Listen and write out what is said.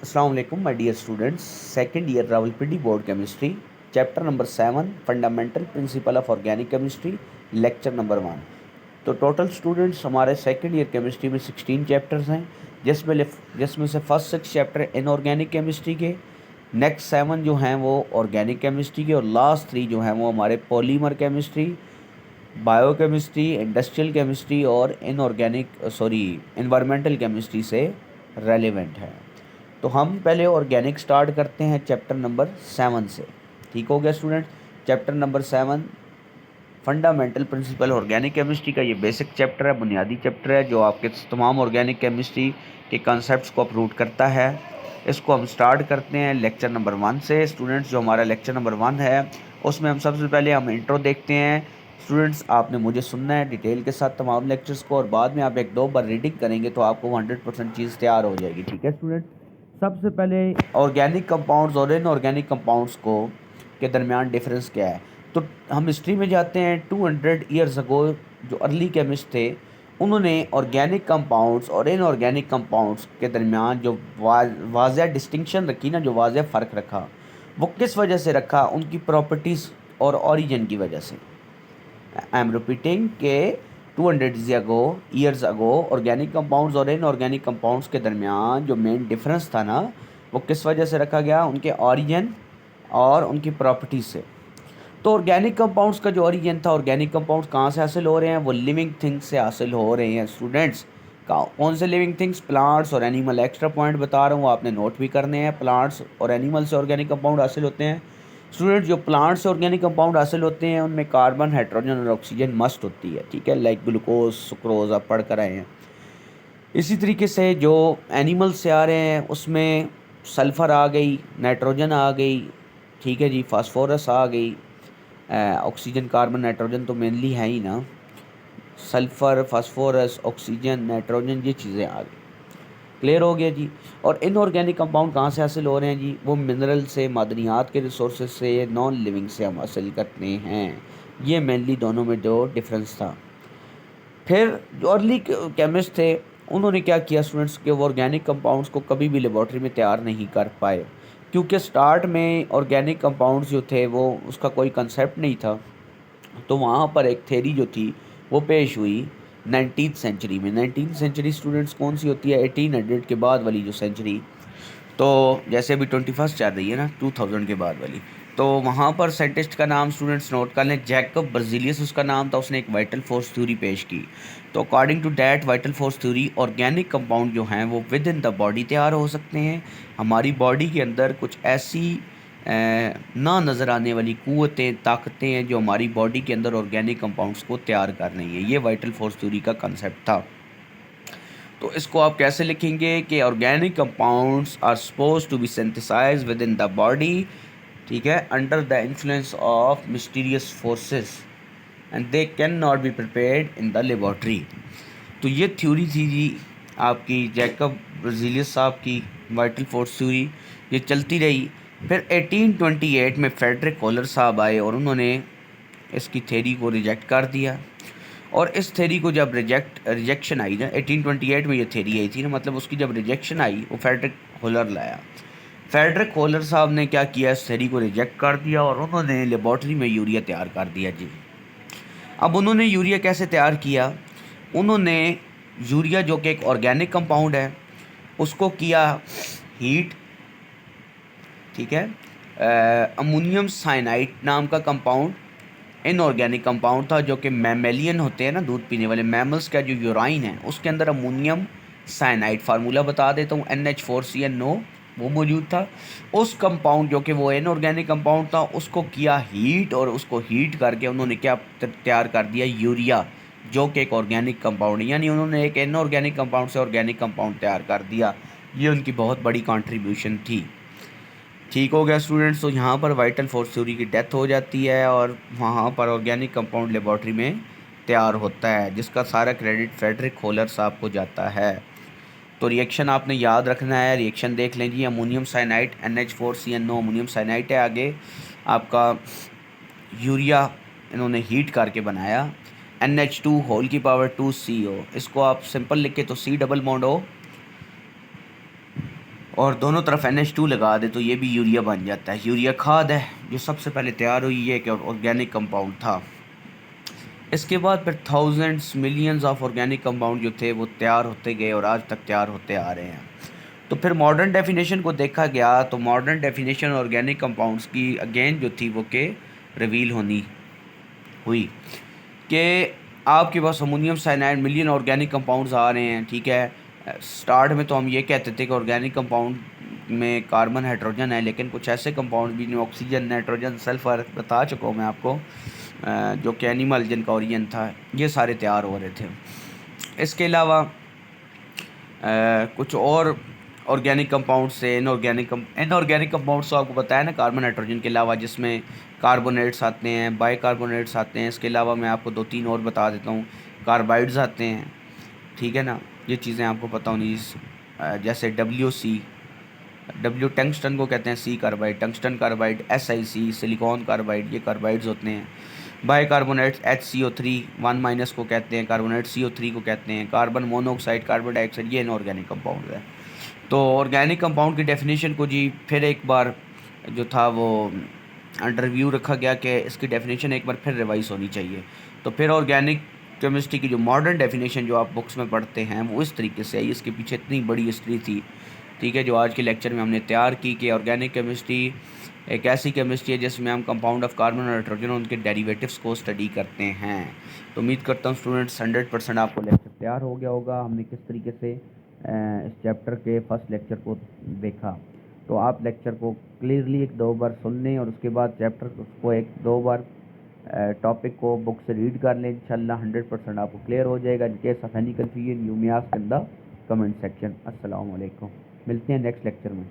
अस्सलाम वालेकुम my dear students. Second year Rawalpindi board chemistry, chapter number 7 fundamental principle of organic chemistry, lecture number 1। तो total students हमारे second year chemistry में 16 chapters हैं, जिसमें से फर्स्ट 6 चैप्टर इनऑर्गेनिक केमिस्ट्री के, नेक्स्ट 7 जो हैं वो ऑर्गेनिक केमिस्ट्री के, और लास्ट 3 जो हैं वो हमारे polymer chemistry, biochemistry, industrial chemistry और इन्वायरमेंटल केमिस्ट्री से रेलेवेंट है। तो हम पहले ऑर्गेनिक स्टार्ट करते हैं चैप्टर नंबर 7 से। ठीक हो गया student. Chapter number 7 fundamental principal organic chemistry का ये बेसिक चैप्टर है, बुनियादी चैप्टर है जो आपके तमाम ऑर्गेनिक केमिस्ट्री के कॉन्सेप्ट्स को अप्रूव करता है। इसको हम स्टार्ट करते हैं लेक्चर नंबर 1 से। स्टूडेंट्स, जो हमारा लेक्चर नंबर 1 है उसमें हम सबसे पहले इंट्रो देखते हैं। स्टूडेंट्स, आपने मुझे सुनना है डिटेल के साथ तमाम लेक्चर्स को, और बाद में आप 1-2 बार रीडिंग करेंगे तो आपको 100% चीज़ तैयार हो जाएगी। ठीक है स्टूडेंट। सबसे पहले ऑर्गेनिक कंपाउंड्स और इनऑर्गेनिक कंपाउंड्स को के दरमियान डिफरेंस क्या है। तो हम हिस्ट्री में जाते हैं। 200 ईयर्स अगो जो अर्ली केमिस्ट थे उन्होंने ऑर्गेनिक कंपाउंड्स और इनऑर्गेनिक कंपाउंड्स के दरमियान जो वाज़ह डिस्टिंक्शन रखी ना, जो वाज़ह फ़र्क रखा, वो किस वजह से रखा? उनकी प्रॉपर्टीज़ और ओरिजिन की वजह से। आई एम रिपीटिंग के 200 ईयर्स अगो ऑर्गेनिक कंपाउंड्स और इनऑर्गेनिक कंपाउंड्स के दरमियान जो मेन डिफरेंस था ना, वो किस वजह से रखा गया? उनके ओरिजिन और उनकी प्रॉपर्टीज से। तो ऑर्गेनिक कंपाउंड्स का जो ओरिजिन था, ऑर्गेनिक कंपाउंड्स कहाँ से हासिल हो रहे हैं? वो लिविंग थिंग्स से हासिल हो रहे हैं स्टूडेंट्स। कौन से लिविंग थिंग्स? प्लांट्स और एनिमल। एक्स्ट्रा पॉइंट बता रहा हूँ, आपने नोट भी करने हैं। प्लांट्स और एनिमल से ऑर्गेनिक कंपाउंड हासिल होते हैं। स्टूडेंट, जो प्लांट से ऑर्गेनिक कंपाउंड हासिल होते हैं उनमें कार्बन, हाइड्रोजन और ऑक्सीजन मस्ट होती है। ठीक है, लाइक ग्लूकोज, सुक्रोज आप पढ़ कर आए हैं। इसी तरीके से जो एनिमल से आ रहे हैं उसमें सल्फ़र आ गई, नाइट्रोजन आ गई, ठीक है जी, फास्फोरस आ गई, ऑक्सीजन, कार्बन, नाइट्रोजन तो मेनली है ही ना। सल्फ़र, फास्फोरस, ऑक्सीजन, नाइट्रोजन, ये चीज़ें आ गई। क्लियर हो गया जी। और इनऑर्गेनिक कंपाउंड कहाँ से हासिल हो रहे हैं जी? वो मिनरल से, मादनियात के रिसोर्सेज से, नॉन लिविंग से हम हासिल करते हैं। ये मेनली दोनों में जो डिफरेंस था। फिर जो अर्ली केमिस्ट थे उन्होंने क्या किया स्टूडेंट्स, के वो ऑर्गेनिक कंपाउंड्स को कभी भी लेबॉर्ट्री में तैयार नहीं कर पाए, क्योंकि स्टार्ट में ऑर्गेनिक कंपाउंड्स जो थे वो उसका कोई कंसेप्ट नहीं था। तो वहाँ पर एक थेरी जो थी वो पेश हुई 19th सेंचुरी में। 19th सेंचुरी स्टूडेंट्स कौन सी होती है? 1800 के बाद वाली जो सेंचुरी। तो जैसे अभी 21st चल रही है ना, 2000 के बाद वाली। तो वहाँ पर साइंटिस्ट का नाम स्टूडेंट्स नोट कर लें, जैकब बर्जीलियस उसका नाम था। उसने एक वाइटल फोर्स थ्योरी पेश की। तो according to that vital force theory, organic compound जो हैं वो विद इन द बॉडी तैयार हो सकते हैं। हमारी बॉडी के अंदर कुछ ऐसी ना नज़र आने वाली क़ुव्वतें, ताकतें हैं जो हमारी बॉडी के अंदर ऑर्गेनिक कंपाउंड्स को तैयार कर रही हैं। ये वाइटल फोर्स थ्योरी का कंसेप्ट था। तो इसको आप कैसे लिखेंगे कि organic compounds are supposed to be synthesize within the body, ठीक है, under the influence of mysterious forces and they can not be prepared in the laboratory. तो ये थ्योरी थी जी आपकी जैकब ब्राज़िलियस साहब की, वाइटल फोर्स थ्योरी। ये चलती रही। फिर 1828 में फ्रेडरिक होलर साहब आए और उन्होंने इसकी थ्योरी को रिजेक्ट कर दिया। और इस थ्योरी को जब रिजेक्शन आई ना, 1828 में ये थ्योरी आई थी ना, मतलब उसकी जब रिजेक्शन आई वो फ्रेडरिक होलर लाया। फ्रेडरिक होलर साहब ने क्या किया? इस थ्योरी को रिजेक्ट कर दिया और उन्होंने लेबॉर्ट्री में यूरिया तैयार कर दिया जी। अब उन्होंने यूरिया कैसे तैयार किया? उन्होंने यूरिया जो कि एक ऑर्गेनिक कंपाउंड है उसको किया हीट, ठीक है। अमोनियम साइनाइड नाम का कंपाउंड इनऑर्गेनिक कंपाउंड था, जो कि मैमेलियन होते हैं ना, दूध पीने वाले मैमल्स का जो यूराइन है उसके अंदर अमोनियम साइनाइड, फार्मूला बता देता हूँ, NH4CnO, वो मौजूद था। उस कंपाउंड जो कि वो इनऑर्गेनिक कंपाउंड था उसको किया हीट, और उसको हीट करके उन्होंने क्या तैयार कर दिया? यूरिया, जो कि एक ऑर्गेनिक कंपाउंड है। यानी उन्होंने एक इनऑर्गेनिक कंपाउंड से ऑर्गेनिक कंपाउंड तैयार कर दिया। ये उनकी बहुत बड़ी कॉन्ट्रीब्यूशन थी। ठीक हो गया स्टूडेंट्स। तो यहाँ पर वाइटल फोर्स थ्योरी की डेथ हो जाती है और वहाँ पर ऑर्गेनिक कंपाउंड लेबॉर्ट्री में तैयार होता है, जिसका सारा क्रेडिट फ्रेडरिक होलर साहब को जाता है। तो रिएक्शन आपने याद रखना है। रिएक्शन देख लें जी, ammonium cyanide NH4CnO ammonium cyanide है। आगे आपका यूरिया इन्होंने हीट करके बनाया, NH2 CO। इसको आप सिंपल लिख के तो C डबल बॉन्ड O और दोनों तरफ NH2 लगा दे तो ये भी यूरिया बन जाता है। यूरिया खाद है जो सबसे पहले तैयार हुई है कि ऑर्गेनिक कंपाउंड था। इसके बाद फिर thousands millions of organic compound जो थे वो तैयार होते गए और आज तक तैयार होते आ रहे हैं। तो फिर मॉडर्न डेफिनेशन को देखा गया तो मॉडर्न डेफिनेशन ऑर्गेनिक कंपाउंड्स की अगेन जो थी वो के रिवील होनी हुई कि आपके पास ammonium cyanide million organic compounds आ रहे हैं, ठीक है। स्टार्ट में तो हम ये कहते थे कि ऑर्गेनिक कंपाउंड में कार्बन हाइड्रोजन है, लेकिन कुछ ऐसे कंपाउंड भी जो ऑक्सीजन नाइट्रोजन सल्फर बता चुका हूँ मैं आपको, जो कि एनिमल जिनका ओरिजिन था, ये सारे तैयार हो रहे थे। इसके अलावा कुछ और ऑर्गेनिक कंपाउंड से इनऑर्गेनिक कंपाउंड्स तो आपको बताया ना कार्बन नाइट्रोजन के अलावा, जिसमें कार्बोनेट्स आते हैं, बाइकार्बोनेट्स आते हैं। इसके अलावा मैं आपको 2-3 और बता देता हूँ, कार्बाइड्स आते हैं, ठीक है ना। ये चीज़ें आपको पता होनी, जैसे डब्ल्यू टंगस्टन को कहते हैं, C carbide tungsten carbide, SiC silicon carbide, ये कार्बाइड्स होते हैं। बाइकार्बोनेट्स HCO3 1- को कहते हैं, कार्बोनेट CO3 को कहते हैं, कार्बन मोनोऑक्साइड, कार्बन डाइऑक्साइड, ये इनऑर्गेनिक कंपाउंड है। तो ऑर्गेनिक कंपाउंड की डेफिनेशन को जी फिर एक बार जो था वो अंडर रिव्यू रखा गया कि इसकी डेफिनेशन एक बार फिर रिवाइज होनी चाहिए। तो फिर ऑर्गेनिक केमिस्ट्री की जो मॉडर्न डेफिनेशन जो आप बुक्स में पढ़ते हैं वो इस तरीके से आई। इसके पीछे इतनी बड़ी हिस्ट्री थी, ठीक है, जो आज के लेक्चर में हमने तैयार की कि ऑर्गेनिक केमिस्ट्री एक ऐसी केमिस्ट्री है जिसमें हम कंपाउंड ऑफ कार्बन और नाइट्रोजन और उनके डेरिवेटिव्स को स्टडी करते हैं। तो उम्मीद करता हूँ स्टूडेंट्स 100% आपको लेक्चर तैयार हो गया होगा। हमने किस तरीके से इस चैप्टर के फर्स्ट लेक्चर को देखा, तो आप लेक्चर को क्लियरली 1-2 बार सुन लें और उसके बाद चैप्टर को 1-2 बार टॉपिक को बुक से रीड कर लें। इंशाल्लाह 100% आपको क्लियर हो जाएगा। In case of any confusion you may ask in the comment section. अस्सलाम वालेकुम, मिलते हैं नेक्स्ट लेक्चर में।